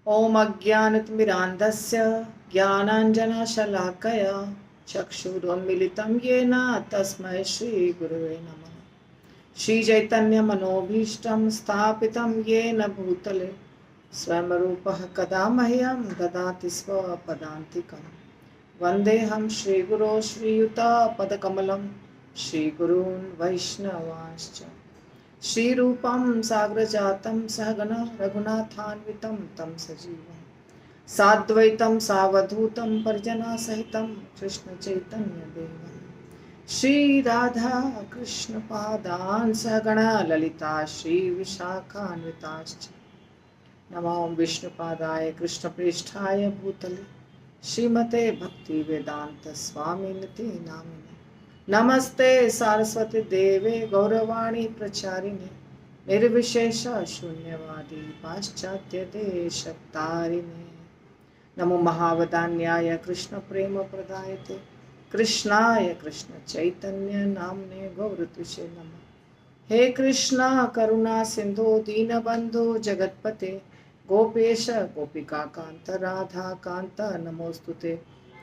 ॐ अज्ञानतिमिरान्धस्य ज्ञानाञ्जनशलाकया चक्षुरुन्मिलितं येन तस्मै श्रीगुरुवे नमः। श्रीचैतन्यमनोभीष्टं स्थापितं येन भूतले स्वयं रूपः कदा मह्यं ददाति स्वपदान्तिकं। वन्देऽहं श्रीगुरो श्रीयुतापदकमलं श्रीगुरून् वैष्णवांश्च श्रीरूपं साग्रजातं सहगण रघुनाथान्वितं तं सजीवं साद्वैतं सावधूतं परिजनसहितं कृष्णचैतन्यदेवं श्रीराधा कृष्णपादान् सहगण ललिता श्रीविशाखान्विताश्च नमो विष्णुपादाय कृष्णप्रेष्ठाय भूतले श्रीमते भक्तिवेदान्त स्वामिनिति नामिने नमस्ते सारस्वती देवे गौरवाणी प्रचारिणे निर्विशेष शून्यवादी पाश्चात्य देशतारिणे नमो महावदान्याय कृष्ण प्रेम प्रदायते कृष्णाय कृष्ण चैतन्य नामने गौरतुषे नमः। हे कृष्णा करुणा सिंधु दीनबंधु जगतपते गोपेश गोपिका कांत राधा कांत नमोस्तुते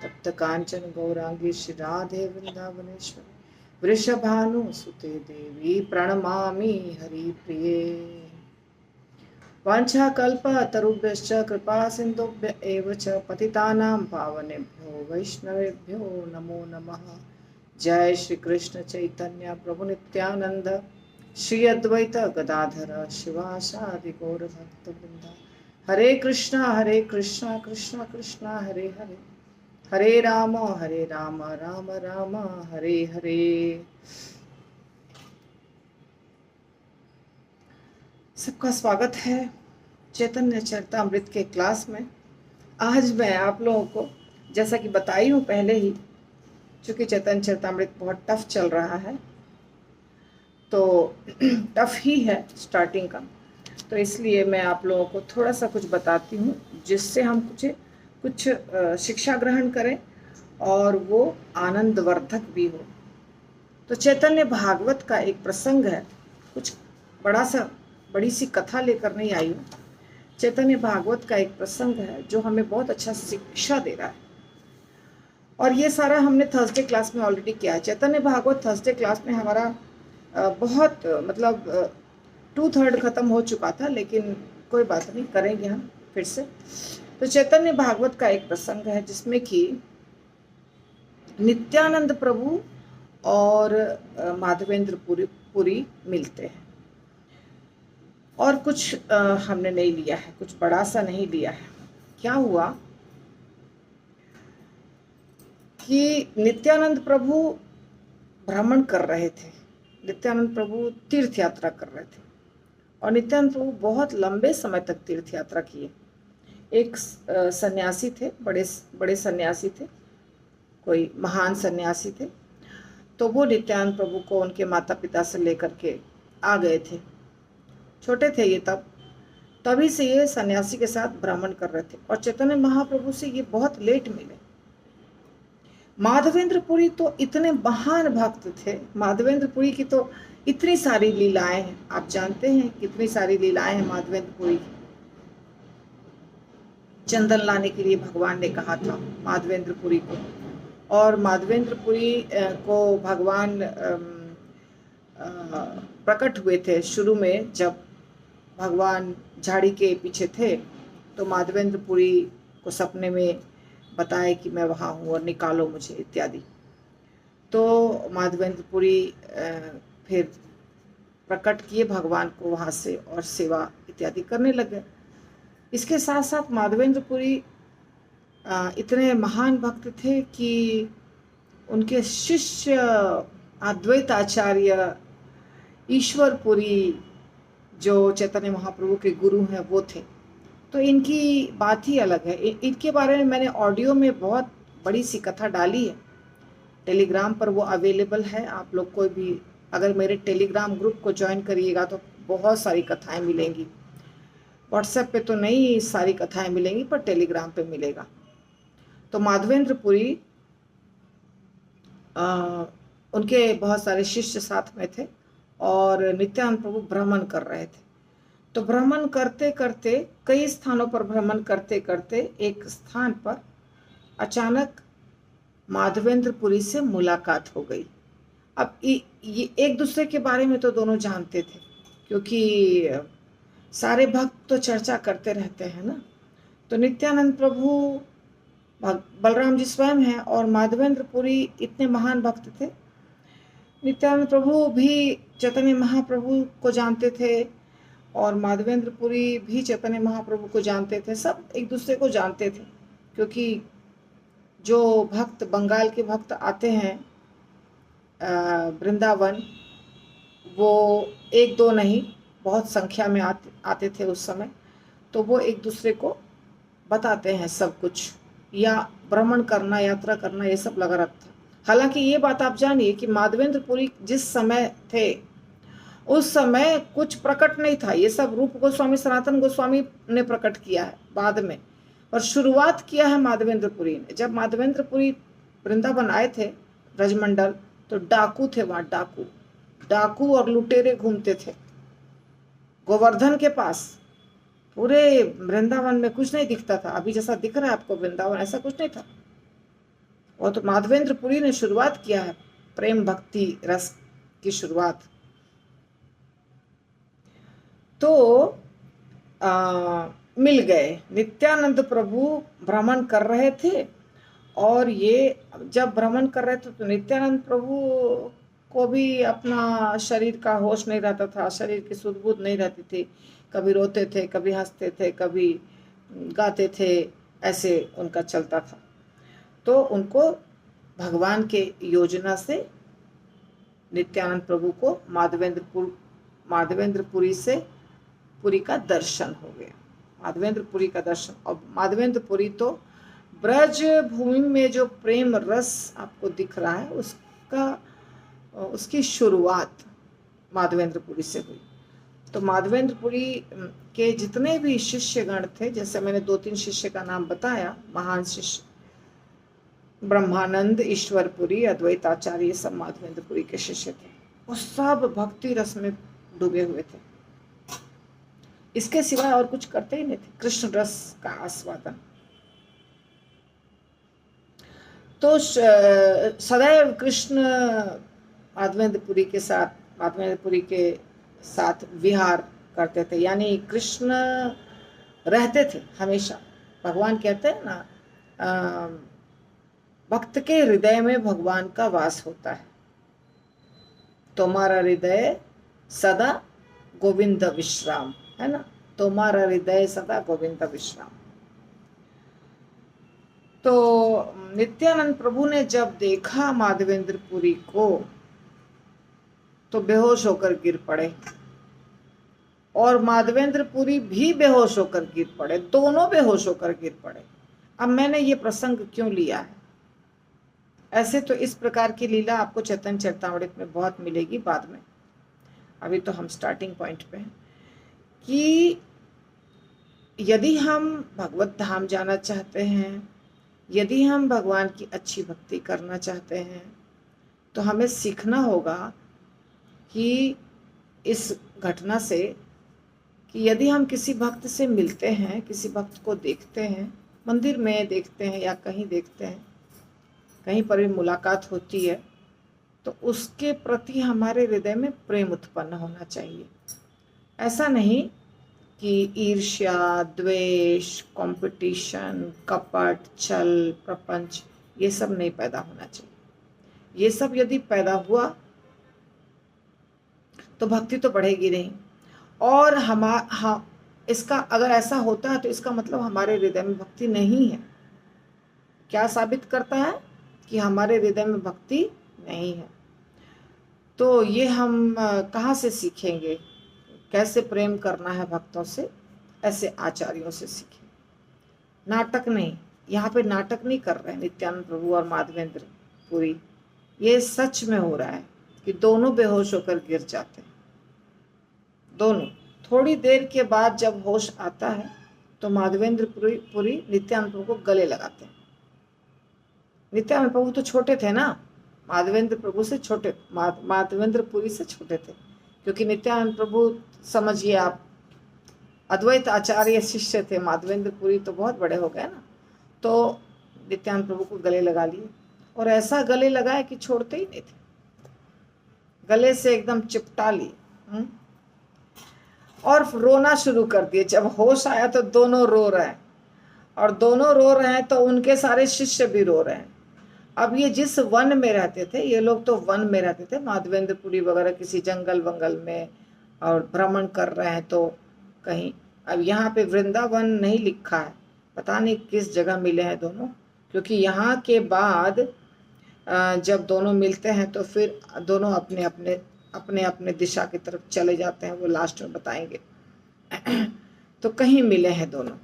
तप्त कांचन गौरांगी श्री राधे वृंदावनेश्वरी वृषभानुसुते देवी प्रणमामि हरिप्रिये। वाञ्छाकल्पतरुभ्यश्च कृपा सिन्धुभ्य एव च पतितानां पावनेभ्यो वैष्णवेभ्यो नमो नमः। जय श्री कृष्ण चैतन्य प्रभु नित्यानंद श्री अद्वैत गदाधर शिवासादि गौर भक्तवृंद। हरे कृष्णा कृष्णा कृष्णा हरे हरे हरे राम राम राम हरे हरे। सबका स्वागत है चैतन्य चरितामृत के क्लास में। आज मैं आप लोगों को जैसा कि बताई हूँ पहले ही, चूँकि चैतन्य चरितामृत बहुत टफ चल रहा है, तो टफ ही है स्टार्टिंग का, तो इसलिए मैं आप लोगों को थोड़ा सा कुछ बताती हूँ जिससे हम कुछ शिक्षा ग्रहण करें और वो आनंदवर्धक भी हो। तो चैतन्य भागवत का एक प्रसंग है, कुछ बड़ी सी कथा लेकर नहीं आई हूँ। चैतन्य भागवत का एक प्रसंग है जो हमें बहुत अच्छा शिक्षा दे रहा है, और ये सारा हमने थर्सडे क्लास में ऑलरेडी किया है। चैतन्य भागवत थर्सडे क्लास में हमारा बहुत मतलब 2/3 खत्म हो चुका था, लेकिन कोई बात नहीं, करेंगे हम फिर से। तो चैतन्य भागवत का एक प्रसंग है जिसमें कि नित्यानंद प्रभु और माधवेंद्र पुरी मिलते हैं, और कुछ हमने नहीं लिया है, कुछ बड़ा सा नहीं लिया है। क्या हुआ कि नित्यानंद प्रभु भ्रमण कर रहे थे, नित्यानंद प्रभु तीर्थ यात्रा कर रहे थे, और नित्यानंद प्रभु बहुत लंबे समय तक तीर्थ यात्रा किए। एक सन्यासी थे, बड़े सन्यासी थे, कोई महान सन्यासी थे, तो वो नित्यानंद प्रभु को उनके माता पिता से लेकर के आ गए थे। छोटे थे ये तभी से ये सन्यासी के साथ भ्रमण कर रहे थे, और चैतन्य महाप्रभु से ये बहुत लेट मिले। माधवेंद्र पुरी तो इतने महान भक्त थे, माधवेंद्र पुरी की तो इतनी सारी लीलाएं हैं, आप जानते हैं कितनी सारी लीलाएं हैं माधवेंद्र पुरी की। चंदन लाने के लिए भगवान ने कहा था माधवेंद्र पुरी को, और माधवेंद्र पुरी को भगवान प्रकट हुए थे शुरू में, जब भगवान झाड़ी के पीछे थे, तो माधवेंद्र पुरी को सपने में बताए कि मैं वहाँ हूँ और निकालो मुझे इत्यादि। तो माधवेंद्र पुरी फिर प्रकट किए भगवान को वहाँ से, और सेवा इत्यादि करने लगे। इसके साथ साथ माधवेंद्र पुरी इतने महान भक्त थे कि उनके शिष्य अद्वैत आचार्य ईश्वरपुरी, जो चैतन्य महाप्रभु के गुरु हैं, वो थे। तो इनकी बात ही अलग है। इनके बारे में मैंने ऑडियो में बहुत बड़ी सी कथा डाली है, टेलीग्राम पर वो अवेलेबल है। आप लोग कोई भी अगर मेरे टेलीग्राम ग्रुप को ज्वाइन करिएगा तो बहुत सारी कथाएं मिलेंगी। व्हाट्सएप पे तो नहीं सारी कथाएं मिलेंगी, पर टेलीग्राम पे मिलेगा। तो माधवेंद्र पुरी उनके बहुत सारे शिष्य साथ में थे, और नित्यानंद प्रभु भ्रमण कर रहे थे। तो भ्रमण करते करते, कई स्थानों पर भ्रमण करते करते एक स्थान पर अचानक माधवेंद्रपुरी से मुलाकात हो गई। अब ये एक दूसरे के बारे में तो दोनों जानते थे, क्योंकि सारे भक्त तो चर्चा करते रहते हैं ना। तो नित्यानंद प्रभु, बलराम जी स्वयं हैं और माधवेंद्रपुरी इतने महान भक्त थे। नित्यानंद प्रभु भी चैतन्य महाप्रभु को जानते थे और माधवेंद्रपुरी भी चैतन्य महाप्रभु को जानते थे। सब एक दूसरे को जानते थे, क्योंकि जो भक्त, बंगाल के भक्त आते हैं वृंदावन, वो एक दो नहीं, बहुत संख्या में आते थे उस समय। तो वो एक दूसरे को बताते हैं सब कुछ, या भ्रमण करना, यात्रा करना, ये सब लगा रखा था। हालांकि ये बात आप जानिए कि माधवेंद्रपुरी जिस समय थे उस समय कुछ प्रकट नहीं था। ये सब रूप गोस्वामी, सनातन गोस्वामी ने प्रकट किया है बाद में, और शुरुआत किया है माधवेंद्रपुरी ने। जब माधवेंद्रपुरी वृंदावन आए थे ब्रजमंडल, तो डाकू थे वहाँ, डाकू और लुटेरे घूमते थे गोवर्धन के पास। पूरे वृंदावन में कुछ नहीं दिखता था, अभी जैसा दिख रहा है आपको वृंदावन, ऐसा कुछ नहीं था। और तो माधवेंद्रपुरी ने शुरुआत किया है प्रेम भक्ति रस की शुरुआत। तो मिल गए। नित्यानंद प्रभु भ्रमण कर रहे थे, और ये जब भ्रमण कर रहे थे तो नित्यानंद प्रभु को भी अपना शरीर का होश नहीं रहता था, शरीर की सुध बुध नहीं रहती थी। कभी रोते थे, कभी हंसते थे, कभी गाते थे, ऐसे उनका चलता था। तो उनको भगवान के योजना से नित्यानंद प्रभु को माधवेंद्रपुरी से पुरी का दर्शन हो गया। माधवेंद्रपुरी का दर्शन, और माधवेंद्रपुरी तो ब्रज भूमि में जो प्रेम रस आपको दिख रहा है उसकी शुरुआत माधवेंद्रपुरी से हुई। तो माधवेंद्रपुरी के जितने भी शिष्यगण थे, जैसे मैंने 2-3 शिष्य का नाम बताया, महान शिष्य ब्रह्मानंद, ईश्वरपुरी, अद्वैताचार्य, सब माधवेंद्रपुरी के शिष्य थे। वो सब भक्ति रस में डूबे हुए थे, इसके सिवाय और कुछ करते ही नहीं थे, कृष्ण रस का आस्वादन। तो सदैव कृष्ण माधवेंद्रपुरी के साथ विहार करते थे, यानी कृष्ण रहते थे हमेशा। भगवान कहते हैं ना, भक्त के हृदय में भगवान का वास होता है। तुम्हारा हृदय सदा गोविंद विश्राम, है ना, तुम्हारा हृदय सदा गोविंद विश्राम। तो नित्यानंद प्रभु ने जब देखा माधवेंद्रपुरी को तो बेहोश होकर गिर पड़े, और माधवेंद्रपुरी भी बेहोश होकर गिर पड़े, दोनों बेहोश होकर गिर पड़े। अब मैंने ये प्रसंग क्यों लिया है? ऐसे तो इस प्रकार की लीला आपको चैतन्य चरितामृत में बहुत मिलेगी बाद में, अभी तो हम स्टार्टिंग पॉइंट पे हैं कि यदि हम भगवत धाम जाना चाहते हैं, यदि हम भगवान की अच्छी भक्ति करना चाहते हैं, तो हमें सीखना होगा कि इस घटना से, कि यदि हम किसी भक्त से मिलते हैं, किसी भक्त को देखते हैं, मंदिर में देखते हैं या कहीं देखते हैं, कहीं पर भी मुलाकात होती है, तो उसके प्रति हमारे हृदय में प्रेम उत्पन्न होना चाहिए। ऐसा नहीं कि ईर्ष्या, द्वेष, कंपटीशन, कपट, छल, प्रपंच, ये सब नहीं पैदा होना चाहिए। ये सब यदि पैदा हुआ तो भक्ति तो बढ़ेगी नहीं। और इसका अगर ऐसा होता है तो इसका मतलब हमारे हृदय में भक्ति नहीं है। क्या साबित करता है? कि हमारे हृदय में भक्ति नहीं है। तो ये हम कहाँ से सीखेंगे? कैसे प्रेम करना है भक्तों से? ऐसे आचार्यों से सीखें, नाटक नहीं। यहाँ पे नाटक नहीं कर रहे हैं नित्यानंद प्रभु और माधवेंद्रपुरी। ये सच में हो रहा है कि दोनों बेहोश होकर गिर जाते हैं। दोनों थोड़ी देर के बाद जब होश आता है तो माधवेंद्रपुरी नित्यानंद प्रभु को गले लगाते हैं। नित्यानंद प्रभु तो छोटे थे ना, माधवेंद्रपुरी से छोटे थे, क्योंकि नित्यानंद प्रभु, समझिए आप, अद्वैत आचार्य शिष्य थे माधवेंद्र पुरी, तो बहुत बड़े हो गए ना, तो नित्यानंद प्रभु को गले लगा लिए और ऐसा गले लगाए कि छोड़ते ही नहीं थे, गले से एकदम चिपटा लिए और रोना शुरू कर दिए। जब होश आया तो दोनों रो रहे हैं, और दोनों रो रहे हैं तो उनके सारे शिष्य भी रो रहे हैं। अब ये जिस वन में रहते थे, ये लोग तो वन में रहते थे, माधवेंद्र पुरी वगैरह किसी जंगल वंगल में और भ्रमण कर रहे हैं तो कहीं। अब यहाँ पे वृंदावन नहीं लिखा है, पता नहीं किस जगह मिले हैं दोनों, क्योंकि यहाँ के बाद जब दोनों मिलते हैं तो फिर दोनों अपने अपने दिशा की तरफ चले जाते हैं, वो लास्ट में बताएंगे। तो कहीं मिले हैं दोनों।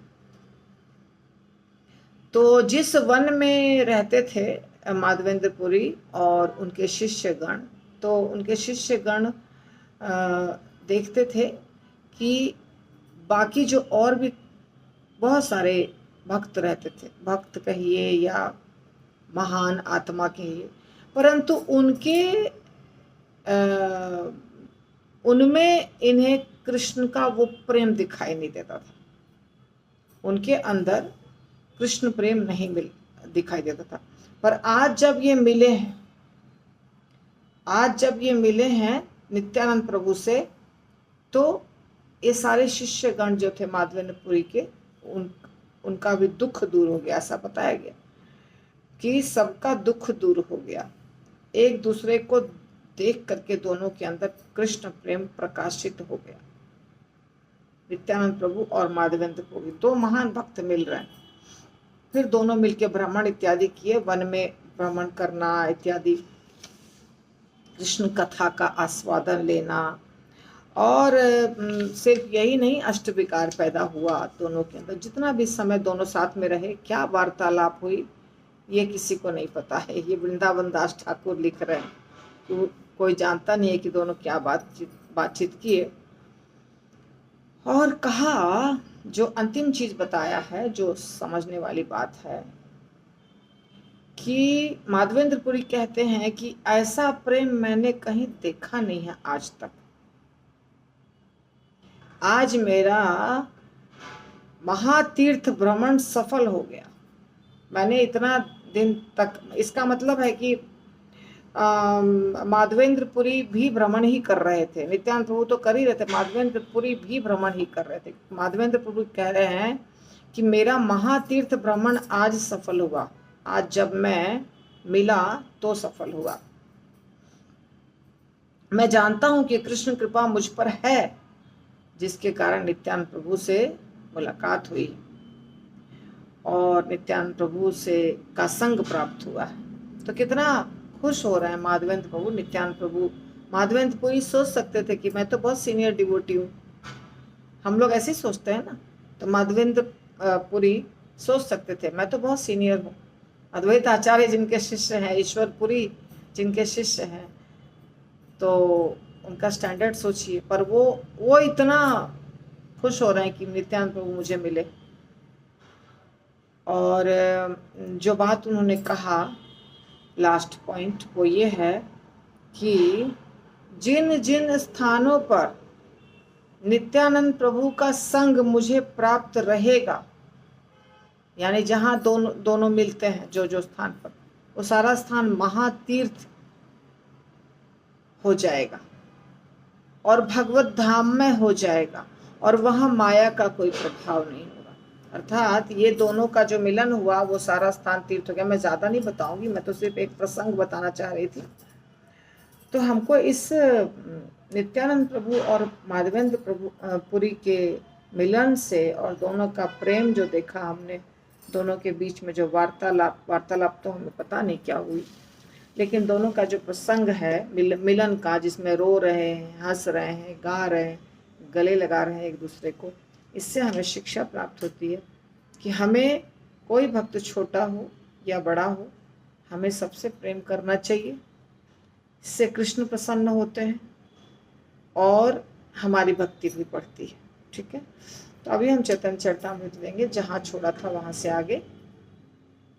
तो जिस वन में रहते थे माधवेंद्र पुरी और उनके शिष्यगण, तो उनके शिष्यगण देखते थे कि बाकी जो और भी बहुत सारे भक्त रहते थे, भक्त कहिए या महान आत्मा कहिए, परंतु उनमें इन्हें कृष्ण का वो प्रेम दिखाई नहीं देता था, उनके अंदर कृष्ण प्रेम नहीं दिखाई देता था। पर आज जब ये मिले हैं नित्यानंद प्रभु से, तो ये सारे शिष्यगण जो थे माधवेंद्र पुरी के, उनका भी दुख दूर हो गया। ऐसा बताया गया कि सबका दुख दूर हो गया, एक दूसरे को देख करके दोनों के अंदर कृष्ण प्रेम प्रकाशित हो गया। नित्यानंद प्रभु और माधवेंद्र प्रभु दो महान भक्त मिल रहे हैं, फिर दोनों मिलकर भ्रमण इत्यादि किए, वन में भ्रमण करना इत्यादि, कृष्ण कथा का आस्वादन लेना, और सिर्फ यही नहीं, अष्टविकार पैदा हुआ दोनों के अंदर। जितना भी समय दोनों साथ में रहे, क्या वार्तालाप हुई ये किसी को नहीं पता है। ये वृंदावन दास ठाकुर लिख रहे हैं, तो कोई जानता नहीं है कि दोनों क्या बातचीत किए। और कहा, जो अंतिम चीज बताया है, जो समझने वाली बात है, कि माधवेंद्र पुरी कहते हैं कि ऐसा प्रेम मैंने कहीं देखा नहीं है आज तक। आज मेरा महातीर्थ भ्रमण सफल हो गया। मैंने इतना दिन तक, इसका मतलब है कि माधवेंद्र पुरी भी भ्रमण ही कर रहे थे, नित्यानंद प्रभु तो कर ही रहे थे, माधवेंद्र पुरी भी भ्रमण ही कर रहे थे। माधवेंद्र प्रभु कह रहे हैं कि मेरा महातीर्थ भ्रमण आज सफल हुआ, आज जब मैं मिला तो सफल हुआ। मैं जानता हूं कि कृष्ण कृपा मुझ पर है, जिसके कारण नित्यानंद प्रभु से मुलाकात हुई और नित्यानंद प्रभु से का संग प्राप्त हुआ। तो कितना खुश हो रहे हैं माधवेंद्र प्रभु, नित्यानंद प्रभु। माधवेंद्र पुरी सोच सकते थे कि मैं तो बहुत सीनियर डिवोटी हूँ, हम लोग ऐसे ही सोचते हैं ना, तो माधवेंद्र पुरी सोच सकते थे मैं तो बहुत सीनियर हूँ। अद्वैत आचार्य जिनके शिष्य हैं, ईश्वर पुरी जिनके शिष्य हैं, तो उनका स्टैंडर्ड सोचिए। पर वो इतना खुश हो रहे हैं कि नित्यानंद प्रभु मुझे मिले। और जो बात उन्होंने कहा लास्ट पॉइंट, वो ये है कि जिन जिन स्थानों पर नित्यानंद प्रभु का संग मुझे प्राप्त रहेगा, यानी जहाँ दोनों मिलते हैं, जो स्थान पर, वो सारा स्थान महातीर्थ हो जाएगा और भगवत धाम में हो जाएगा, और वहाँ माया का कोई प्रभाव नहीं होगा। अर्थात ये दोनों का जो मिलन हुआ वो सारा स्थान तीर्थ हो गया। मैं ज़्यादा नहीं बताऊंगी, मैं तो सिर्फ एक प्रसंग बताना चाह रही थी। तो हमको इस नित्यानंद प्रभु और माधवेंद्र प्रभु पुरी के मिलन से और दोनों का प्रेम जो देखा हमने, दोनों के बीच में जो वार्तालाप तो हमें पता नहीं क्या हुई, लेकिन दोनों का जो प्रसंग है मिलन का, जिसमें रो रहे हैं, हंस रहे हैं, गा रहे हैं, गले लगा रहे हैं एक दूसरे को, इससे हमें शिक्षा प्राप्त होती है कि हमें कोई भक्त छोटा हो या बड़ा हो, हमें सबसे प्रेम करना चाहिए। इससे कृष्ण प्रसन्न होते हैं और हमारी भक्ति भी बढ़ती है। ठीक है, तो अभी हम चैतन्य चरितामृत लेंगे, जहाँ छोड़ा था वहाँ से आगे।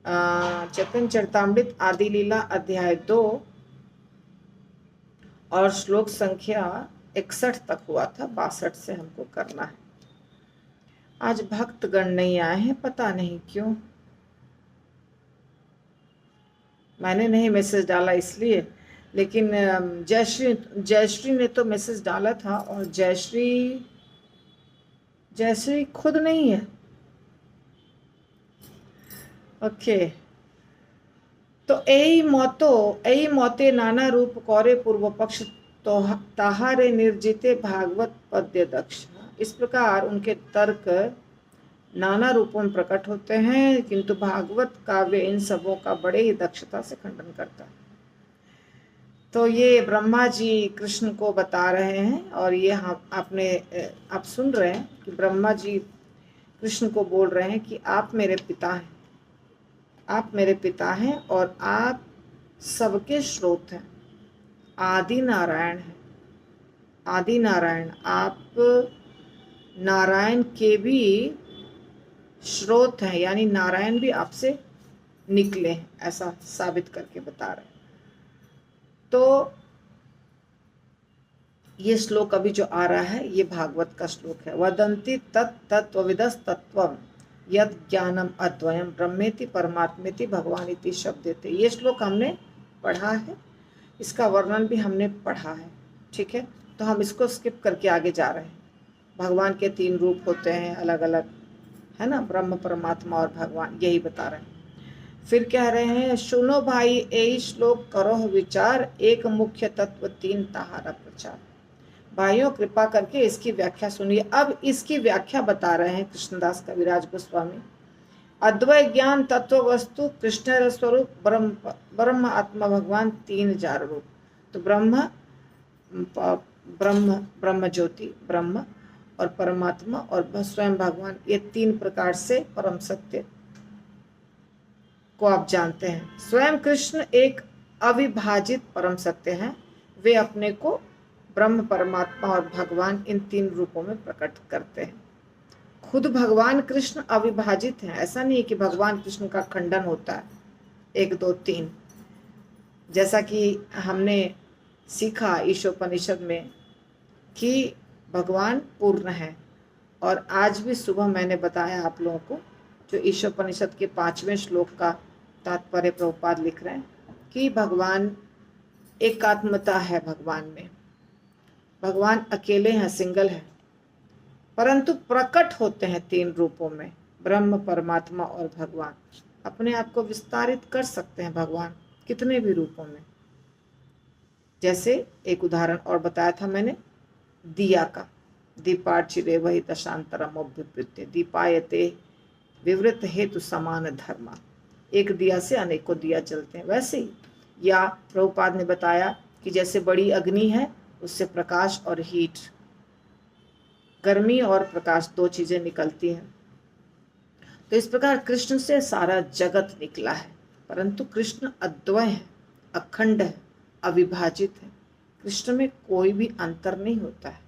चैतन्य चरितामृत आदि लीला अध्याय 2 और श्लोक संख्या 61 तक हुआ था, 62 से हमको करना है। आज भक्तगण नहीं आए हैं, पता नहीं क्यों। मैंने नहीं मैसेज डाला इसलिए, लेकिन जयश्री ने तो मैसेज डाला था, और जयश्री खुद नहीं है। ओके, तो एई मौते नाना रूप कौरे पूर्व पक्ष तो ताहारे निर्जिते भागवत पद्य दक्ष। इस प्रकार उनके तर्क नाना रूपों में प्रकट होते हैं, किंतु भागवत काव्य इन सबों का बड़े ही दक्षता से खंडन करता है। तो ये ब्रह्मा जी कृष्ण को बता रहे हैं, और ये आप सुन रहे हैं कि ब्रह्मा जी कृष्ण को बोल रहे हैं कि आप मेरे पिता हैं, आप मेरे पिता हैं, और आप सबके स्रोत हैं, आदि नारायण हैं, आदि नारायण। आप नारायण के भी स्रोत हैं, यानी नारायण भी आपसे निकले हैं, ऐसा साबित करके बता रहे हैं। तो ये श्लोक अभी जो आ रहा है ये भागवत का श्लोक है। वदंती तत्त्वविदस् तत्त्वम् यद ज्ञानम अद्वयम ब्रह्मेति परमात्मेति भगवानिति शब्देते। ये श्लोक हमने पढ़ा है, इसका वर्णन भी हमने पढ़ा है, ठीक है। तो हम इसको स्किप करके आगे जा रहे हैं। भगवान के 3 रूप होते हैं अलग अलग, है ना, ब्रह्म परमात्मा और भगवान, यही बता रहे हैं। फिर कह रहे हैं, सुनो भाई यही श्लोक करो विचार, एक मुख्य तत्व 3 ताहारा प्रचार। भाइयों कृपा करके इसकी व्याख्या सुनिए। अब इसकी व्याख्या बता रहे हैं कृष्णदास कविराज गोस्वामी। अद्वय ज्ञान तत्व वस्तु कृष्ण स्वरूप ब्रह्म आत्मा भगवान 3 जार रूप। तो ब्रह्म ज्योति, ब्रह्म और परमात्मा और स्वयं भगवान, ये 3 प्रकार से परम सत्य को आप जानते हैं। स्वयं कृष्ण एक अविभाजित परम सत्य हैं। वे अपने को ब्रह्म, परमात्मा और भगवान इन 3 रूपों में प्रकट करते हैं। खुद भगवान कृष्ण अविभाजित हैं। ऐसा नहीं है कि भगवान कृष्ण का खंडन होता है 1 2 3, जैसा कि हमने सीखा ईशोपनिषद में कि भगवान पूर्ण है। और आज भी सुबह मैंने बताया आप लोगों को, जो ईशोपनिषद के 5वें श्लोक का तात्पर्य प्रभुपाद लिख रहे हैं कि भगवान एकात्मता है, भगवान में, भगवान अकेले हैं, सिंगल है, परंतु प्रकट होते हैं 3 रूपों में, ब्रह्म, परमात्मा और भगवान। अपने आप को विस्तारित कर सकते हैं भगवान कितने भी रूपों में। जैसे एक उदाहरण और बताया था मैंने दिया का, दीपार्चिरे वही दशांतरम अभ्युपृत्य दीपायते विवृत हेतु समान धर्मा। एक दिया से अनेकों दिया जलते हैं, वैसे ही। या प्रभुपाद ने बताया कि जैसे बड़ी अग्नि है, उससे प्रकाश और हीट, गर्मी और प्रकाश 2 चीजें निकलती हैं। तो इस प्रकार कृष्ण से सारा जगत निकला है, परंतु कृष्ण अद्वय है, अखंड है, अविभाजित है। कृष्ण में कोई भी अंतर नहीं होता है।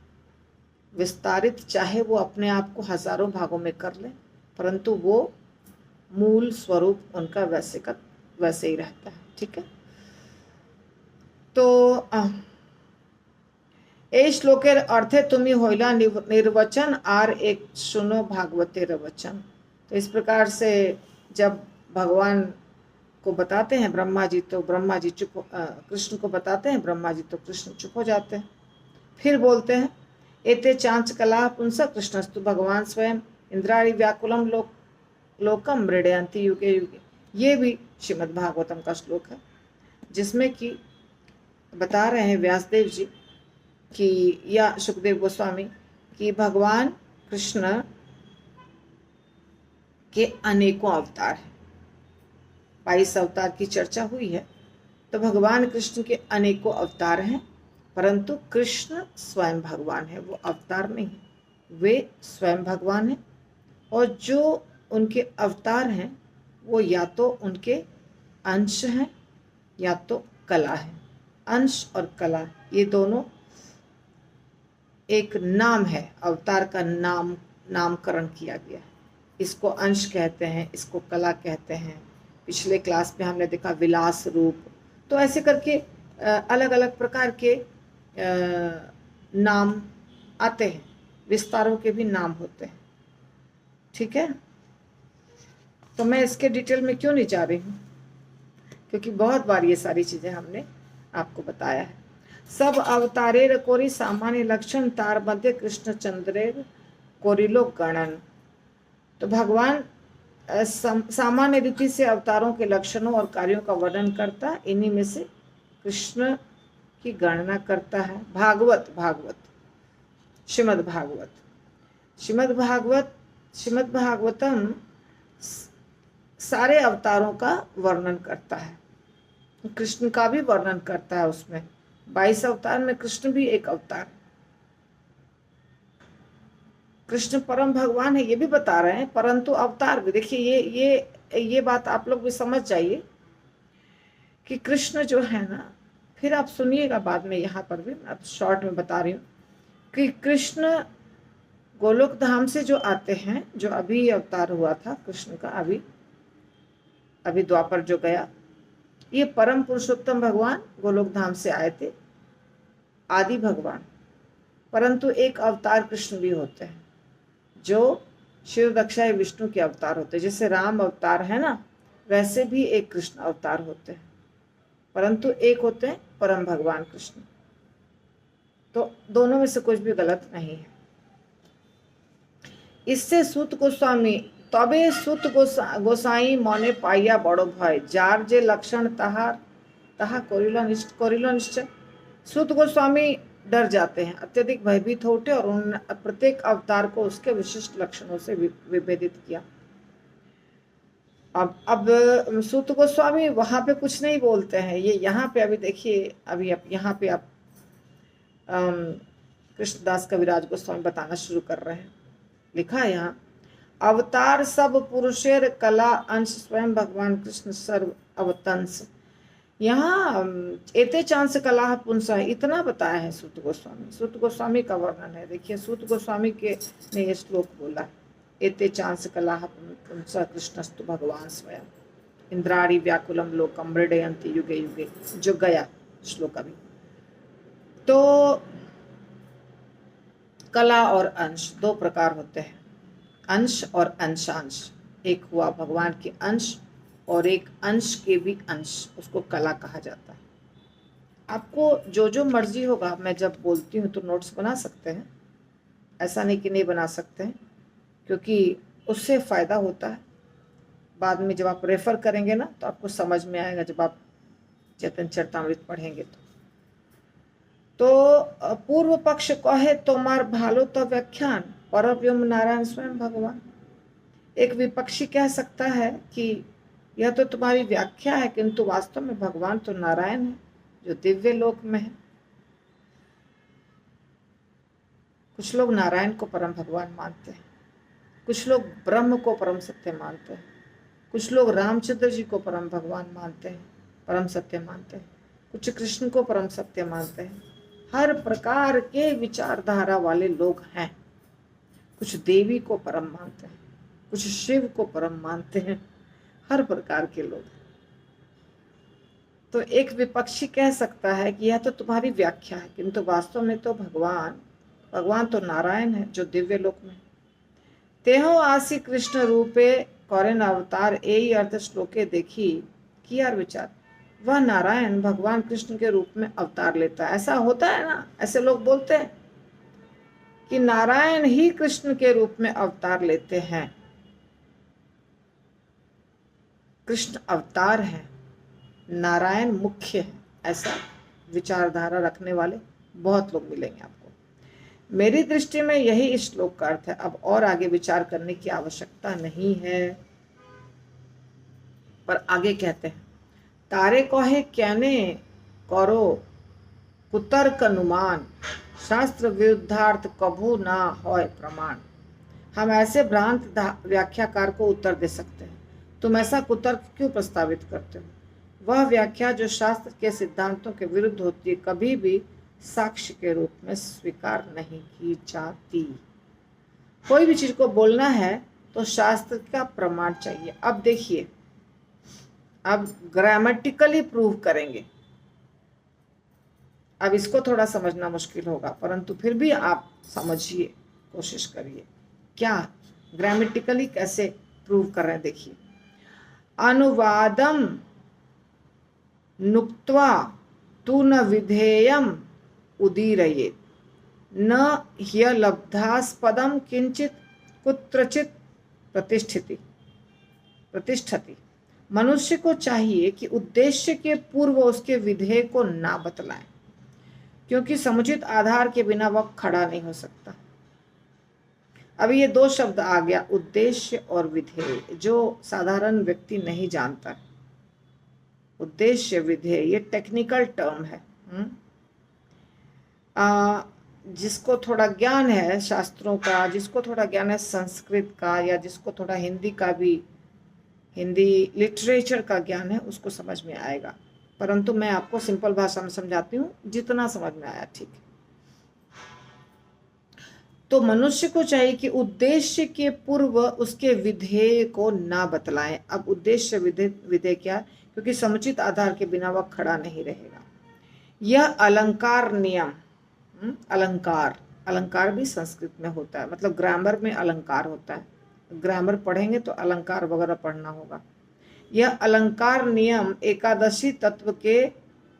विस्तारित चाहे वो अपने आप को हजारों भागों में कर ले, परंतु वो मूल स्वरूप उनका वैसे ही रहता है, ठीक है। तो ए श्लोकेर अर्थे तुम्ही होइला निर्वचन आर एक सुनो भागवते रवचन। तो इस प्रकार से जब भगवान को बताते हैं ब्रह्मा जी, तो ब्रह्मा जी कृष्ण को बताते हैं ब्रह्मा जी, तो कृष्ण चुप हो जाते हैं। फिर बोलते हैं एते चांच कला पुंस कृष्णस्तु भगवान स्वयं इंद्राणी व्याकुलम लोकम मृडयंती युगे युगे। ये भी श्रीमद् भागवतम का श्लोक है, जिसमें कि बता रहे हैं व्यासदेव जी कि, या सुखदेव गोस्वामी, कि भगवान कृष्ण के अनेकों अवतार हैं। 22 अवतार की चर्चा हुई है। तो भगवान कृष्ण के अनेकों अवतार हैं, परंतु कृष्ण स्वयं भगवान है, वो अवतार नहीं है, वे स्वयं भगवान हैं। और जो उनके अवतार हैं वो या तो उनके अंश हैं या तो कला है। अंश और कला ये दोनों एक नाम है, अवतार का नामकरण किया गया है। इसको अंश कहते हैं, इसको कला कहते हैं। पिछले क्लास में हमने देखा विलास रूप। तो ऐसे करके अलग अलग प्रकार के नाम आते हैं, विस्तारों के भी नाम होते हैं। ठीक है, तो मैं इसके डिटेल में क्यों नहीं जा रही हूँ, क्योंकि बहुत बार ये सारी चीजें हमने आपको बताया है। सब अवतारेर कोरी सामान्य लक्षण तार मध्य कृष्ण चंद्रेर कोरिलो गणन। तो भगवान सामान्य रीति से अवतारों के लक्षणों और कार्यों का वर्णन करता है, इन्हीं में से कृष्ण की गणना करता है। भागवत श्रीमद् भागवतम सारे अवतारों का वर्णन करता है, कृष्ण का भी वर्णन करता है। उसमें 22 अवतार में कृष्ण भी एक अवतार। कृष्ण परम भगवान है ये भी बता रहे हैं, परंतु अवतार भी। देखिए ये बात आप लोग भी समझ जाइए कि कृष्ण जो है ना, फिर आप सुनिएगा बाद में, यहाँ पर भी अब शॉर्ट में बता रही हूँ कि कृष्ण गोलोक धाम से जो आते हैं, जो अभी अवतार हुआ था कृष्ण का, अभी द्वापर जो गया, ये परम पुरुषोत्तम भगवान गोलोक धाम से आए थे, आदि भगवान। परंतु एक अवतार कृष्ण भी होते हैं जो शिव दक्षाय विष्णु के अवतार होते हैं। जैसे राम अवतार है ना, वैसे भी एक कृष्ण अवतार होते हैं, परंतु एक होते हैं परम भगवान कृष्ण। तो दोनों में से कुछ भी गलत नहीं है। इससे सूत गोस्वामी तबे सूत गोसाई मने पाइया बड़ो भय जार जे लक्षण तहार तहा कोरिलो निश्चय। सूत गोस्वामी डर जाते हैं, अत्यधिक भयभीत हो उठे और उन्होंने प्रत्येक अवतार को उसके विशिष्ट लक्षणों से विभेदित किया। अब सूत गोस्वामी वहां पे कुछ नहीं बोलते हैं, ये यहाँ पे अभी देखिए, अभी अब यहाँ पे आप कृष्णदास कविराज गोस्वामी बताना शुरू कर रहे हैं। लिखा है यहाँ, अवतार सब पुरुषेर कला अंश स्वयं भगवान कृष्ण सर्व अवतंस। यहाँ एते चांस कला पुंसा इतना बताया है सूत गोस्वामी। सूत गोस्वामी का वर्णन है, देखिए सूत गोस्वामी के ने ये श्लोक बोला है, एते चांस कला पुंसा कृष्णस्तु भगवान स्वयं इंद्राणी व्याकुलम लोकम मृडयंती युगे युगे, जो गया श्लोक अभी। तो कला और अंश दो प्रकार होते हैं, अंश और अंशांश। एक हुआ भगवान के अंश और एक अंश के भी अंश, उसको कला कहा जाता है। आपको जो जो मर्जी होगा, मैं जब बोलती हूँ तो नोट्स बना सकते हैं, ऐसा नहीं कि नहीं बना सकते हैं, क्योंकि उससे फ़ायदा होता है। बाद में जब आप रेफ़र करेंगे ना तो आपको समझ में आएगा, जब आप चैतन्य चरितामृत पढ़ेंगे तो पूर्व पक्ष कहे तोमार भालो तो व्याख्यान परब्रह्म नारायण स्वयं भगवान। एक विपक्षी कह सकता है कि यह तो तुम्हारी व्याख्या है, किंतु वास्तव में भगवान तो नारायण है जो दिव्य लोक में है। कुछ लोग नारायण को परम भगवान मानते हैं, कुछ लोग ब्रह्म को परम सत्य मानते हैं, कुछ लोग रामचंद्र जी को परम भगवान मानते हैं, परम सत्य मानते हैं, कुछ कृष्ण को परम सत्य मानते हैं। हर प्रकार के विचारधारा वाले लोग हैं। कुछ देवी को परम मानते हैं, कुछ शिव को परम मानते हैं, हर प्रकार के लोग। तो एक विपक्षी कह सकता है कि यह तो तुम्हारी व्याख्या है, किंतु वास्तव में तो भगवान तो नारायण है जो दिव्य लोक में। तेहो आसी कृष्ण रूपे कौरन अवतार यही अर्थ श्लोके देखी किया विचार। वह नारायण भगवान कृष्ण के रूप में अवतार लेता है। ऐसा होता है ना, ऐसे लोग बोलते हैं कि नारायण ही कृष्ण के रूप में अवतार लेते हैं, कृष्ण अवतार है, नारायण मुख्य है। ऐसा विचारधारा रखने वाले बहुत लोग मिलेंगे आपको। मेरी दृष्टि में यही इस श्लोक का अर्थ है। अब और आगे विचार करने की आवश्यकता नहीं है। पर आगे कहते हैं, तारे कहे क्याने करो कुतर्क अनुमान शास्त्र विरुद्धार्थ कभू ना होय प्रमाण। हम ऐसे भ्रांत व्याख्याकार को उत्तर दे सकते हैं, तुम ऐसा कुतर्क क्यों प्रस्तावित करते हो? वह व्याख्या जो शास्त्र के सिद्धांतों के विरुद्ध होती है कभी भी साक्ष्य के रूप में स्वीकार नहीं की जाती। कोई भी चीज को बोलना है तो शास्त्र का प्रमाण चाहिए। अब देखिए, अब ग्रामेटिकली प्रूव करेंगे। अब इसको थोड़ा समझना मुश्किल होगा, परंतु फिर भी आप समझिए, कोशिश करिए। क्या ग्रामेटिकली कैसे प्रूव कर रहे हैं देखिए। अनुवादम नुक्त्वा तु न विधेयम उदीरयेत् न ह्यलब्धास्पदम किंचित कुत्रचित प्रतिष्ठति। मनुष्य को चाहिए कि उद्देश्य के पूर्व उसके विधेय को ना बतलाएं, क्योंकि समुचित आधार के बिना वह खड़ा नहीं हो सकता। अभी ये दो शब्द आ गया, उद्देश्य और विधेय, जो साधारण व्यक्ति नहीं जानता है। उद्देश्य विधेय ये टेक्निकल टर्म है। जिसको थोड़ा ज्ञान है शास्त्रों का, जिसको थोड़ा ज्ञान है संस्कृत का, या जिसको थोड़ा हिंदी का भी, हिंदी लिटरेचर का ज्ञान है, उसको समझ में आएगा। परंतु मैं आपको सिंपल भाषा में समझाती हूँ, जितना समझ में आया ठीक है। तो मनुष्य को चाहिए कि उद्देश्य के पूर्व उसके विधेय को ना बतलाएं। अब उद्देश्य विधेय क्या? क्योंकि समुचित आधार के बिना वह खड़ा नहीं रहेगा। यह अलंकार नियम, अलंकार भी संस्कृत में होता है, मतलब ग्रामर में अलंकार होता है। ग्रामर पढ़ेंगे तो अलंकार वगैरह पढ़ना होगा। यह अलंकार नियम एकादशी तत्व के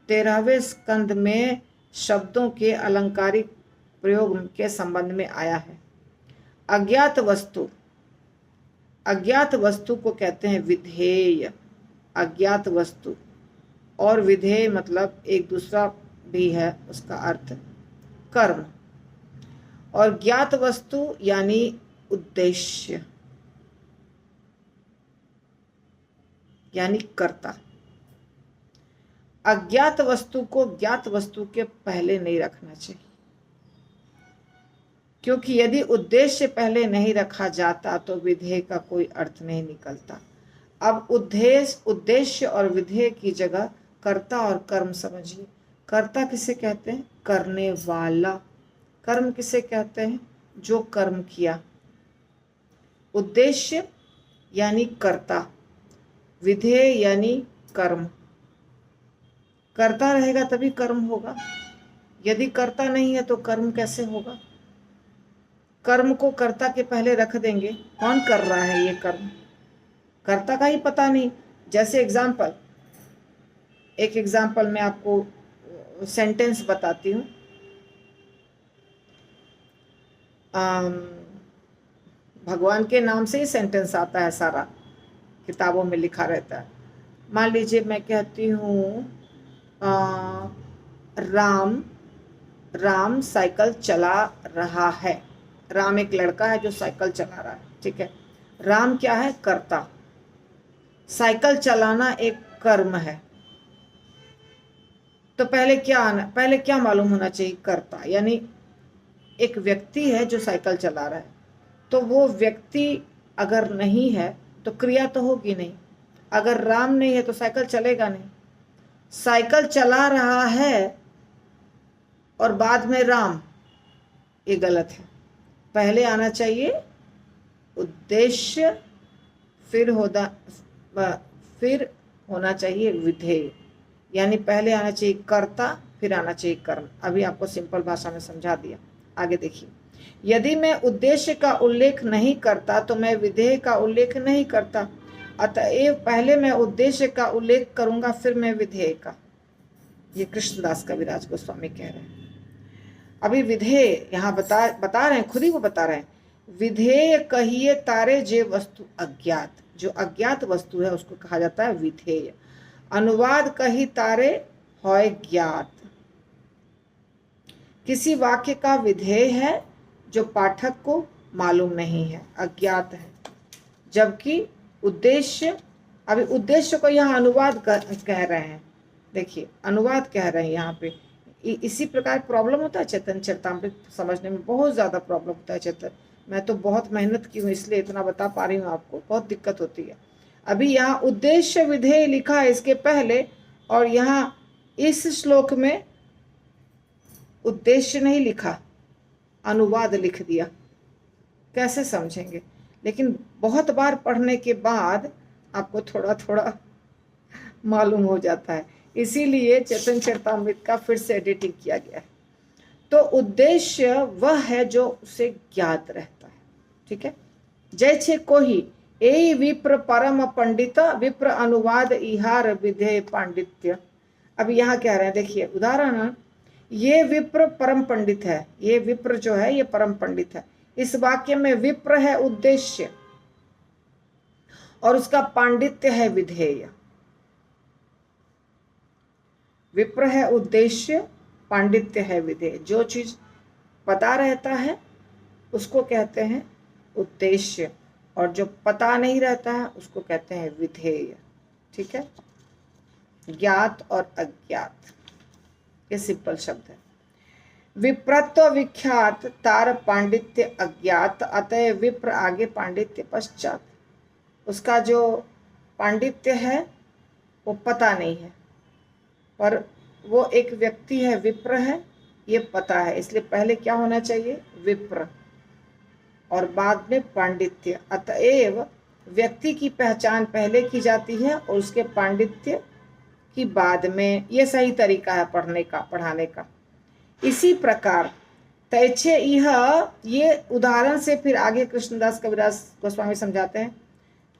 13वें स्कंद में शब्दों के अलंकारिक प्रयोग के संबंध में आया है। अज्ञात वस्तु को कहते हैं विधेय। अज्ञात वस्तु और विधेय मतलब एक दूसरा भी है, उसका अर्थ कर्म। और ज्ञात वस्तु यानी उद्देश्य यानी कर्ता। अज्ञात वस्तु को ज्ञात वस्तु के पहले नहीं रखना चाहिए, क्योंकि यदि उद्देश्य पहले नहीं रखा जाता तो विधेय का कोई अर्थ नहीं निकलता। अब उद्देश्य और विधेय की जगह कर्ता और कर्म समझिए। कर्ता किसे कहते हैं? करने वाला। कर्म किसे कहते हैं? जो कर्म किया। उद्देश्य यानी कर्ता, विधेय यानी कर्म। कर्ता रहेगा तभी कर्म होगा, यदि कर्ता नहीं है तो कर्म कैसे होगा? कर्म को कर्ता के पहले रख देंगे, कौन कर रहा है ये कर्म? कर्ता का ही पता नहीं। जैसे एक एग्जाम्पल मैं आपको सेंटेंस बताती हूँ। भगवान के नाम से ही सेंटेंस आता है, सारा किताबों में लिखा रहता है। मान लीजिए मैं कहती हूँ राम साइकिल चला रहा है। राम एक लड़का है जो साइकिल चला रहा है, ठीक है। राम क्या है? कर्ता। साइकिल चलाना एक कर्म है। तो पहले क्या मालूम होना चाहिए? कर्ता, यानी एक व्यक्ति है जो साइकिल चला रहा है। तो वो व्यक्ति अगर नहीं है तो क्रिया तो होगी नहीं। अगर राम नहीं है तो साइकिल चलेगा नहीं। साइकिल चला रहा है और बाद में राम, ये गलत है। पहले आना चाहिए उद्देश्य, फिर होना चाहिए विधेय, यानी पहले आना चाहिए कर्ता, फिर आना चाहिए कर्म। अभी आपको सिंपल भाषा में समझा दिया। आगे देखिए, यदि मैं उद्देश्य का उल्लेख नहीं करता तो मैं विधेय का उल्लेख नहीं करता। अतएव पहले मैं उद्देश्य का उल्लेख करूंगा, फिर मैं विधेय का। ये कृष्णदास कविराज गोस्वामी कह रहे हैं। अभी विधेय यहाँ बता रहे हैं, खुद ही वो बता रहे हैं। विधेय कहिए तारे जे वस्तु अज्ञात। जो अज्ञात वस्तु है उसको कहा जाता है विधेय। अनुवाद कही तारे होय ज्ञात। किसी वाक्य का विधेय है जो पाठक को मालूम नहीं है, अज्ञात है। जबकि उद्देश्य, अभी उद्देश्य को यहाँ अनुवाद कह रहे हैं। देखिए अनुवाद कह रहे हैं यहाँ पे। इसी प्रकार प्रॉब्लम होता है चैतन्य चरितामृत समझने में, बहुत ज़्यादा प्रॉब्लम होता है चैतन्य। मैं तो बहुत मेहनत की हूँ इसलिए इतना बता पा रही हूँ आपको, बहुत दिक्कत होती है। अभी यहाँ उद्देश्य विधेय लिखा है इसके पहले, और यहाँ इस श्लोक में उद्देश्य नहीं लिखा, अनुवाद लिख दिया। कैसे समझेंगे? लेकिन बहुत बार पढ़ने के बाद आपको थोड़ा थोड़ा मालूम हो जाता है, इसीलिए चैतन्य चरितामृत का फिर से एडिटिंग किया गया है। तो उद्देश्य वह है जो उसे ज्ञात रहता है, ठीक है। जय छे कोही ए विप्र परम पंडित विप्र अनुवाद इहार विधेय पांडित्य। अब यहाँ कह रहे हैं, देखिए उदाहरण, ये विप्र परम पंडित है, ये विप्र जो है ये परम पंडित है। इस वाक्य में विप्र है उद्देश्य और उसका पांडित्य है विधेय। विप्र है उद्देश्य, पांडित्य है विधेय। जो चीज पता रहता है उसको कहते हैं उद्देश्य, और जो पता नहीं रहता है उसको कहते हैं विधेय। ठीक है, ज्ञात और अज्ञात, ये सिंपल शब्द है। विप्रत्व विख्यात तार पांडित्य अज्ञात, अतः विप्र आगे पांडित्य पश्चात। उसका जो पांडित्य है वो पता नहीं है, पर वो एक व्यक्ति है, विप्र है, ये पता है, इसलिए पहले क्या होना चाहिए, विप्र, और बाद में पांडित्य। अतएव व्यक्ति की पहचान पहले की जाती है और उसके पांडित्य की बाद में। ये सही तरीका है पढ़ने का, पढ़ाने का। इसी प्रकार तैचे यह, ये उदाहरण से फिर आगे कृष्णदास कविराज गोस्वामी समझाते हैं।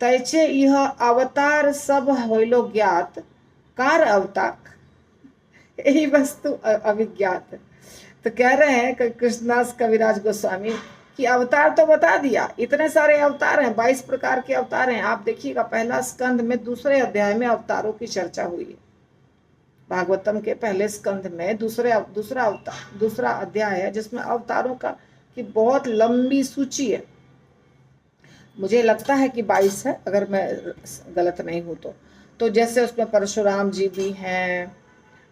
तैचे यह अवतार सब होइलो ज्ञात, कार अवतार यही वस्तु अविज्ञात। तो कह रहे हैं कृष्णदास कविराज गोस्वामी कि अवतार तो बता दिया, इतने सारे अवतार हैं, 22 प्रकार के अवतार हैं। आप देखिएगा पहला स्कंद में दूसरे अध्याय में अवतारों की चर्चा हुई है। भागवतम के पहले स्कंद में दूसरा अध्याय है जिसमें अवतारों का की बहुत लंबी सूची है। मुझे लगता है कि 22 है, अगर मैं गलत नहीं हूँ तो जैसे उसमें परशुराम जी भी हैं,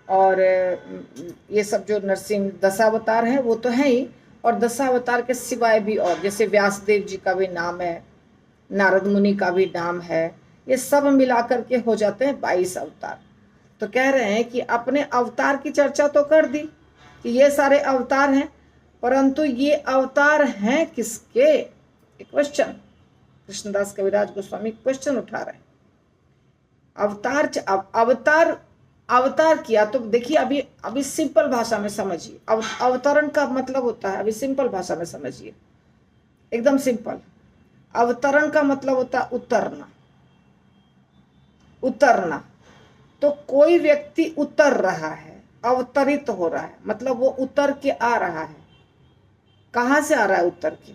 और ये सब जो नरसिंह दशावतार है वो तो है ही, और दशावतार के सिवाय भी और जैसे व्यासदेव जी का भी नाम है, नारद मुनि का भी नाम है, ये सब मिलाकर के हो जाते हैं 22 अवतार। तो कह रहे हैं कि अपने अवतार की चर्चा तो कर दी कि ये सारे अवतार हैं, परंतु ये अवतार हैं किसके, एक क्वेश्चन कृष्णदास कविराज गोस्वामी क्वेश्चन उठा रहे हैं। अवतार किया तो देखिए, अभी सिंपल भाषा में समझिए। अवतरण का मतलब होता है, अभी सिंपल भाषा में समझिए, एकदम सिंपल। अवतरण का मतलब होता है उतरना। तो कोई व्यक्ति उतर रहा है, अवतरित हो रहा है, मतलब वो उतर के आ रहा है। कहाँ से आ रहा है उतर के?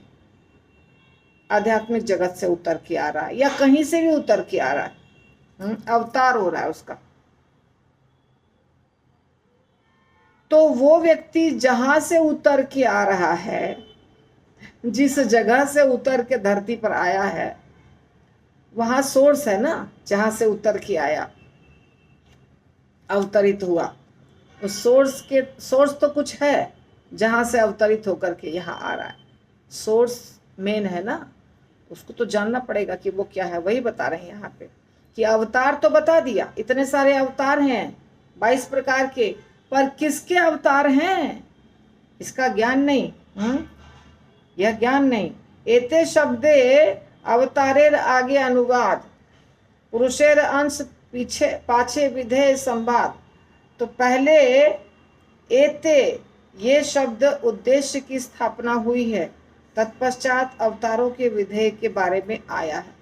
आध्यात्मिक जगत से उतर के आ रहा है, या कहीं से भी उतर के आ रहा है, अवतार हो रहा है उसका। तो वो व्यक्ति जहां से उतर के आ रहा है, जिस जगह से उतर के धरती पर आया है, वहां सोर्स है ना, जहां से उतर के आया, अवतरित हुआ। उस सोर्स तो कुछ है जहां से अवतरित होकर के यहाँ आ रहा है। सोर्स मेन है ना, उसको तो जानना पड़ेगा कि वो क्या है। वही बता रहे हैं यहाँ पे कि अवतार तो बता दिया, इतने सारे अवतार हैं 22 प्रकार के, पर किसके अवतार हैं इसका ज्ञान नहीं। यह ज्ञान नहीं। एते शब्दे अवतारेर आगे अनुवाद, पुरुषेर अंश पीछे पाछे विधेय संवाद। तो पहले एते ये शब्द उद्देश्य की स्थापना हुई है, तत्पश्चात अवतारों के विधेय के बारे में आया है,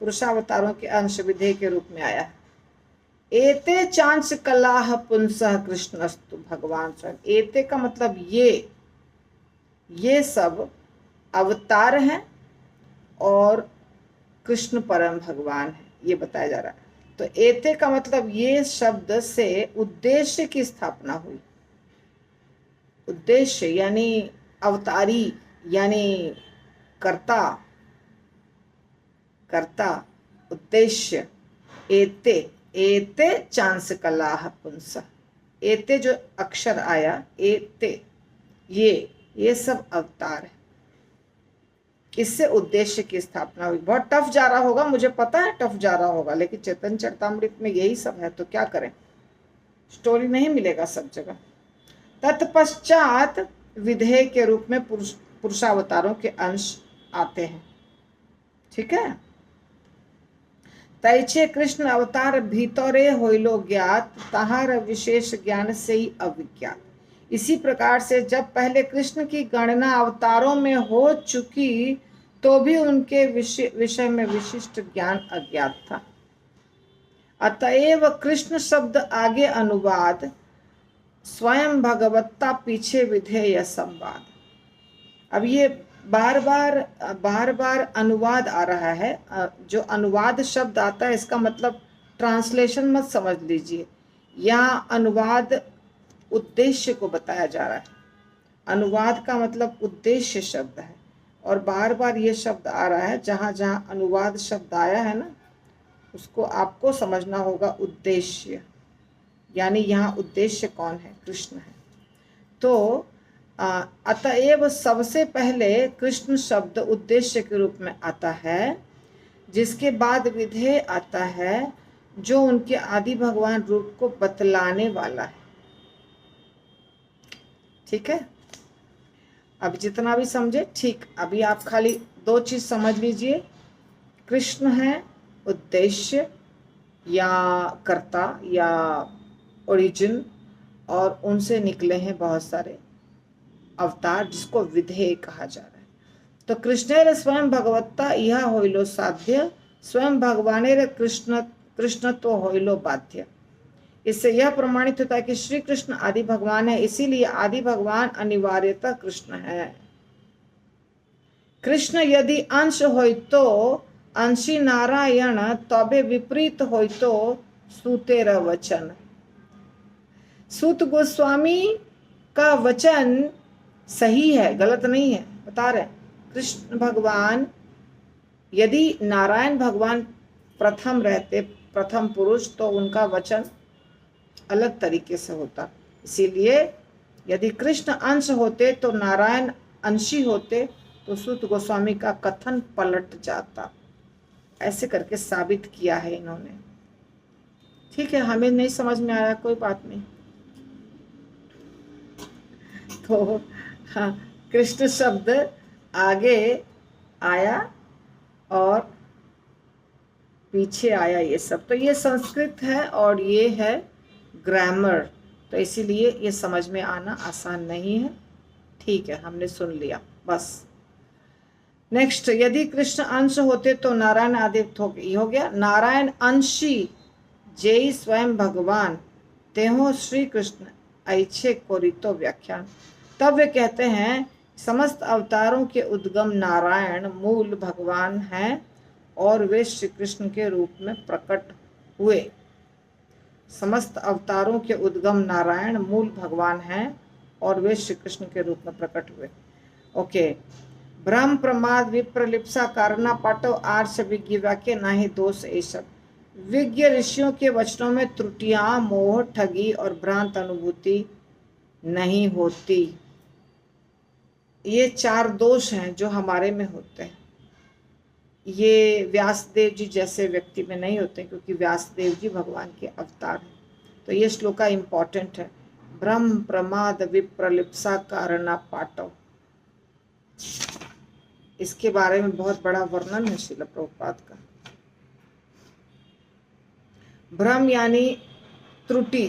पुरुषावतारों के अंश विधेय के रूप में आया है। एते चांस कलाह पुंसः कृष्णस्तु, भगवान स्वयं। एते का मतलब ये सब अवतार हैं और कृष्ण परम भगवान है, ये बताया जा रहा है। तो एते का मतलब ये शब्द से उद्देश्य की स्थापना हुई। उद्देश्य यानी अवतारी, यानी कर्ता, उद्देश्य। एते चांस कलाह पुंसः, एते जो अक्षर आया, एते ये सब अवतार है, इससे उद्देश्य की स्थापना हुई। बहुत टफ जा रहा होगा, मुझे पता है टफ जा रहा होगा, लेकिन चैतन्य चरितामृत में यही सब है, तो क्या करें, स्टोरी नहीं मिलेगा सब जगह। तत्पश्चात विधेय के रूप में पुरुषावतारों के अंश आते हैं। ठीक है। तैचे कृष्ण अवतार भीतरे होइलो ज्ञात, ताहार विशेष ज्ञान से ही अविज्ञात। इसी प्रकार से जब पहले कृष्ण की गणना अवतारों में हो चुकी तो भी उनके विषय में विशिष्ट ज्ञान अज्ञात था। अतएव कृष्ण शब्द आगे अनुवाद, स्वयं भगवत्ता पीछे विधेय संवाद। अब ये बार बार अनुवाद आ रहा है। जो अनुवाद शब्द आता है इसका मतलब ट्रांसलेशन मत समझ लीजिए, यहाँ अनुवाद उद्देश्य को बताया जा रहा है। अनुवाद का मतलब उद्देश्य शब्द है, और बार बार ये शब्द आ रहा है। जहाँ जहाँ अनुवाद शब्द आया है ना, उसको आपको समझना होगा उद्देश्य, यानी यहाँ उद्देश्य कौन है? कृष्ण है। तो अतएव सबसे पहले कृष्ण शब्द उद्देश्य के रूप में आता है, जिसके बाद विधेय आता है, जो उनके आदि भगवान रूप को बतलाने वाला है। ठीक है, अब जितना भी समझे ठीक। अभी आप खाली दो चीज समझ लीजिए, कृष्ण है उद्देश्य या कर्ता या ओरिजिन, और उनसे निकले हैं बहुत सारे अवतार, जिसको विधेय कहा जा रहा है। तो कृष्णेर स्वयं भगवत्ता यह होइलो साध्य, स्वयं भगवानेर कृष्णत्व होइलो बाध्य। इससे यह प्रमाणित होता है कि श्री कृष्ण आदि भगवान है, इसीलिए आदि भगवान अनिवार्यतः कृष्ण है। कृष्ण यदि अंश होइतो अंशी नारायण, तबे विपरीत होइतो सूतेर वचन। सूत गोस्वामी का वचन सही है, गलत नहीं है, बता रहे। कृष्ण भगवान, यदि नारायण भगवान प्रथम रहते, प्रथम पुरुष, तो उनका वचन अलग तरीके से होता। इसीलिए यदि कृष्ण अंश होते तो नारायण अंशी होते, तो सूत गोस्वामी का कथन पलट जाता। ऐसे करके साबित किया है इन्होंने। ठीक है, हमें नहीं समझ में आया, कोई बात नहीं। तो हाँ, कृष्ण शब्द आगे आया और पीछे आया, ये सब। तो ये संस्कृत है और ये है ग्रामर, तो इसीलिए ये समझ में आना आसान नहीं है। ठीक है, हमने सुन लिया बस। नेक्स्ट, यदि कृष्ण अंश होते तो नारायण आदि हो गया। नारायण अंशी जय स्वयं भगवान, तेहो श्री कृष्ण ऐच्छे कोरितो व्याख्यान। तब वे कहते हैं समस्त अवतारों के उद्गम नारायण मूल भगवान हैं और वे श्री कृष्ण के रूप में प्रकट हुए। समस्त अवतारों के उद्गम नारायण मूल भगवान हैं और वे श्री कृष्ण के रूप में प्रकट हुए। ओके, भ्रम प्रमाद विप्रलिप्सा कारणा पाटव आर्ष विज्ञ वाक्य नाही दोष ये सब। विज्ञ ऋषियों के वचनों में त्रुटियां, मोह, ठगी और भ्रांत अनुभूति नहीं होती। ये चार दोष हैं जो हमारे में होते हैं। ये व्यासदेव जी जैसे व्यक्ति में नहीं होते, क्योंकि व्यासदेव जी भगवान के अवतार हैं। तो ये श्लोका इम्पॉर्टेंट है। भ्रम प्रमाद विप्रलिप्सा कारणा पाटव, इसके बारे में बहुत बड़ा वर्णन है श्रील प्रभुपाद का। भ्रम यानी त्रुटि,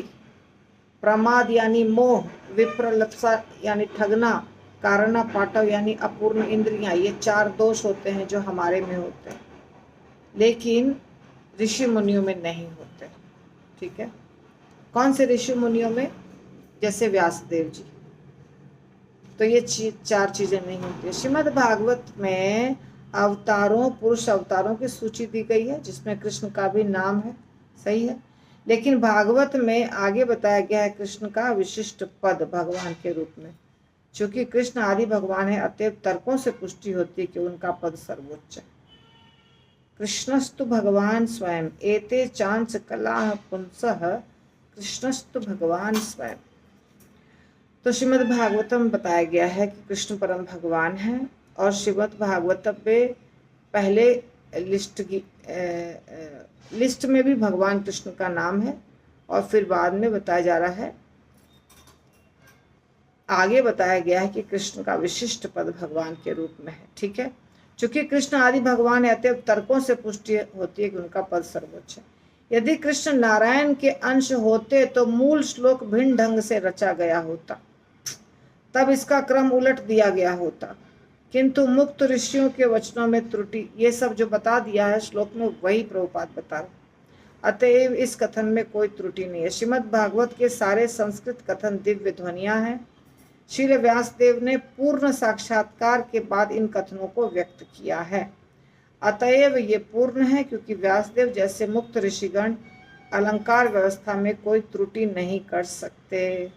प्रमाद यानी मोह, विप्रलिप्सा यानी ठगना, कारणा पाटव यानी अपूर्ण इंद्रियां। ये चार दोष होते हैं जो हमारे में होते हैं, लेकिन ऋषि मुनियों में नहीं होते। ठीक है, कौन से ऋषि मुनियों में? जैसे व्यासदेव जी। तो ये चार चीजें नहीं होती। श्रीमद् भागवत में अवतारों, पुरुष अवतारों की सूची दी गई है, जिसमें कृष्ण का भी नाम है, सही है। लेकिन भागवत में आगे बताया गया है कृष्ण का विशिष्ट पद भगवान के रूप में। चूंकि कृष्ण आदि भगवान है, अतएव तर्कों से पुष्टि होती है कि उनका पद सर्वोच्च है। कृष्णस्तु भगवान स्वयं, एते चांस कलाः पुंसः, कृष्णस्तु भगवान स्वयं। तो श्रीमद् भागवतम में बताया गया है कि कृष्ण परम भगवान है, और श्रीमद् भागवतम में पहले लिस्ट में भी भगवान कृष्ण का नाम है, और फिर बाद में बताया जा रहा है, आगे बताया गया है कि कृष्ण का विशिष्ट पद भगवान के रूप में है। ठीक है, चूंकि कृष्ण आदि भगवान है, अतएव तर्कों से पुष्टि होती है कि उनका पद सर्वोच्च है। यदि कृष्ण नारायण के अंश होते तो मूल श्लोक भिन्न ढंग से रचा गया होता, तब इसका क्रम उलट दिया गया होता। किंतु मुक्त ऋषियों के वचनों में त्रुटि, ये सब जो बता दिया है श्लोक में वही प्रभुपाद बता रहे। अतएव इस कथन में कोई त्रुटि नहीं है। श्रीमद् भागवत के सारे संस्कृत कथन दिव्य ध्वनियां हैं। श्रील व्यासदेव ने पूर्ण साक्षात्कार के बाद इन कथनों को व्यक्त किया है। अतएव ये पूर्ण है, क्योंकि व्यासदेव जैसे मुक्त ऋषिगण अलंकार व्यवस्था में कोई त्रुटि नहीं कर सकते।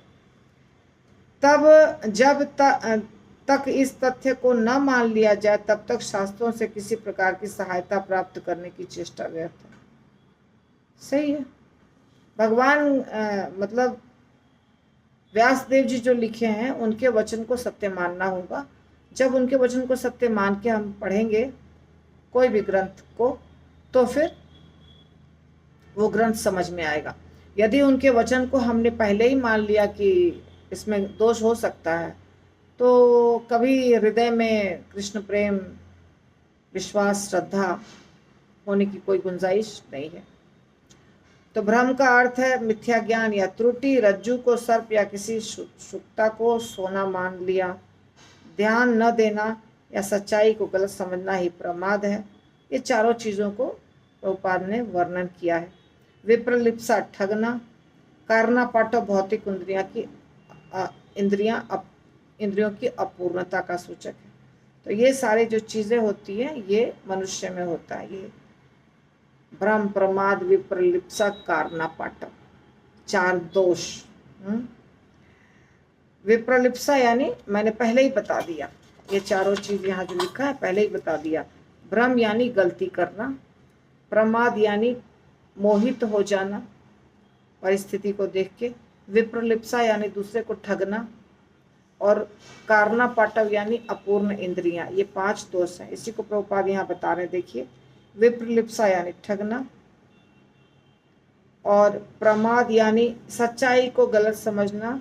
तब जब तक इस तथ्य को न मान लिया जाए तब तक शास्त्रों से किसी प्रकार की सहायता प्राप्त करने की चेष्टा व्यर्थ है। सही है। भगवान मतलब व्यासदेव जी जो लिखे हैं उनके वचन को सत्य मानना होगा। जब उनके वचन को सत्य मान के हम पढ़ेंगे कोई भी ग्रंथ को, तो फिर वो ग्रंथ समझ में आएगा। यदि उनके वचन को हमने पहले ही मान लिया कि इसमें दोष हो सकता है, तो कभी हृदय में कृष्ण प्रेम, विश्वास, श्रद्धा होने की कोई गुंजाइश नहीं है। तो भ्रम का अर्थ है मिथ्या ज्ञान या त्रुटि। रज्जू को सर्प या किसी शुकता को सोना मान लिया, ध्यान न देना या सच्चाई को गलत समझना ही प्रमाद है। ये चारों चीज़ों को प्रभुपाद ने वर्णन किया है। विप्रलिप्सा ठगना, कारणापाठ भौतिक इंद्रियों की अपूर्णता का सूचक है। तो ये सारी जो चीज़ें होती हैं ये मनुष्य में होता है। ये भ्रम, प्रमाद, विप्रलिप्सा, कारणापाठ, चार दोष। विप्रलिप्सा यानी मैंने पहले ही बता दिया, ये चारों चीज यहाँ जो लिखा है पहले ही बता दिया। भ्रम यानी गलती करना, प्रमाद यानी मोहित हो जाना परिस्थिति को देख के, विप्रलिप्सा यानी दूसरे को ठगना, और कारणापाठव यानी अपूर्ण इंद्रियां। ये 5 दोष हैं। इसी को प्रभुपाद यहाँ बता रहे। देखिए, विप्रलिप्सा यानी ठगना, और प्रमाद यानी सच्चाई को गलत समझना,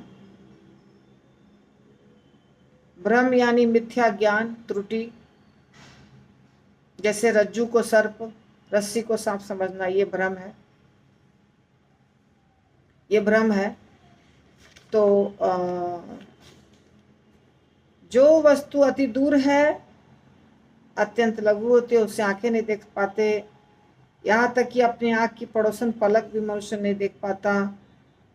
भ्रम यानी मिथ्या ज्ञान, त्रुटि, जैसे रज्जू को सर्प, रस्सी को सांप समझना, ये भ्रम है, ये भ्रम है। तो जो वस्तु अति दूर है, अत्यंत लघु होती है, उससे आंखें नहीं देख पाते। यहाँ तक कि अपनी आँख की पड़ोसन पलक भी मनुष्य नहीं देख पाता।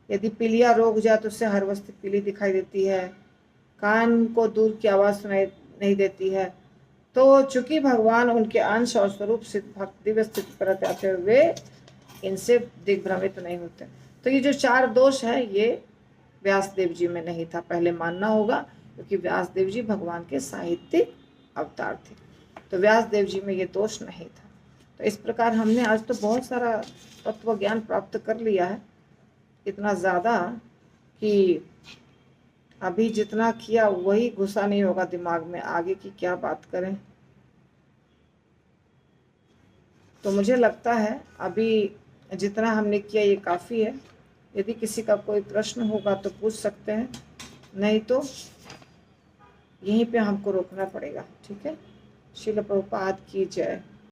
यदि पीलिया रोक जाए तो उससे हर वस्तु पीली दिखाई देती है। कान को दूर की आवाज़ सुनाई नहीं देती है। तो चूंकि भगवान उनके अंश और स्वरूप सिद्ध भक्त दिव्य स्थिति पर आते हुए वे इनसे दिग्भ्रमित नहीं होते। तो ये जो 4 दोष है ये व्यासदेव जी में नहीं था, पहले मानना होगा, क्योंकि व्यासदेव जी भगवान के साहित्यिक अवतार थे। तो व्यासदेव जी में ये दोष नहीं था। तो इस प्रकार हमने आज तो बहुत सारा तत्व ज्ञान प्राप्त कर लिया है, इतना ज़्यादा कि अभी जितना किया वही घुसा नहीं होगा दिमाग में, आगे की क्या बात करें। तो मुझे लगता है अभी जितना हमने किया ये काफ़ी है। यदि किसी का कोई प्रश्न होगा तो पूछ सकते हैं, नहीं तो यहीं पे हमको रोकना पड़ेगा। ठीक है। श्रील प्रभुपाद की जय।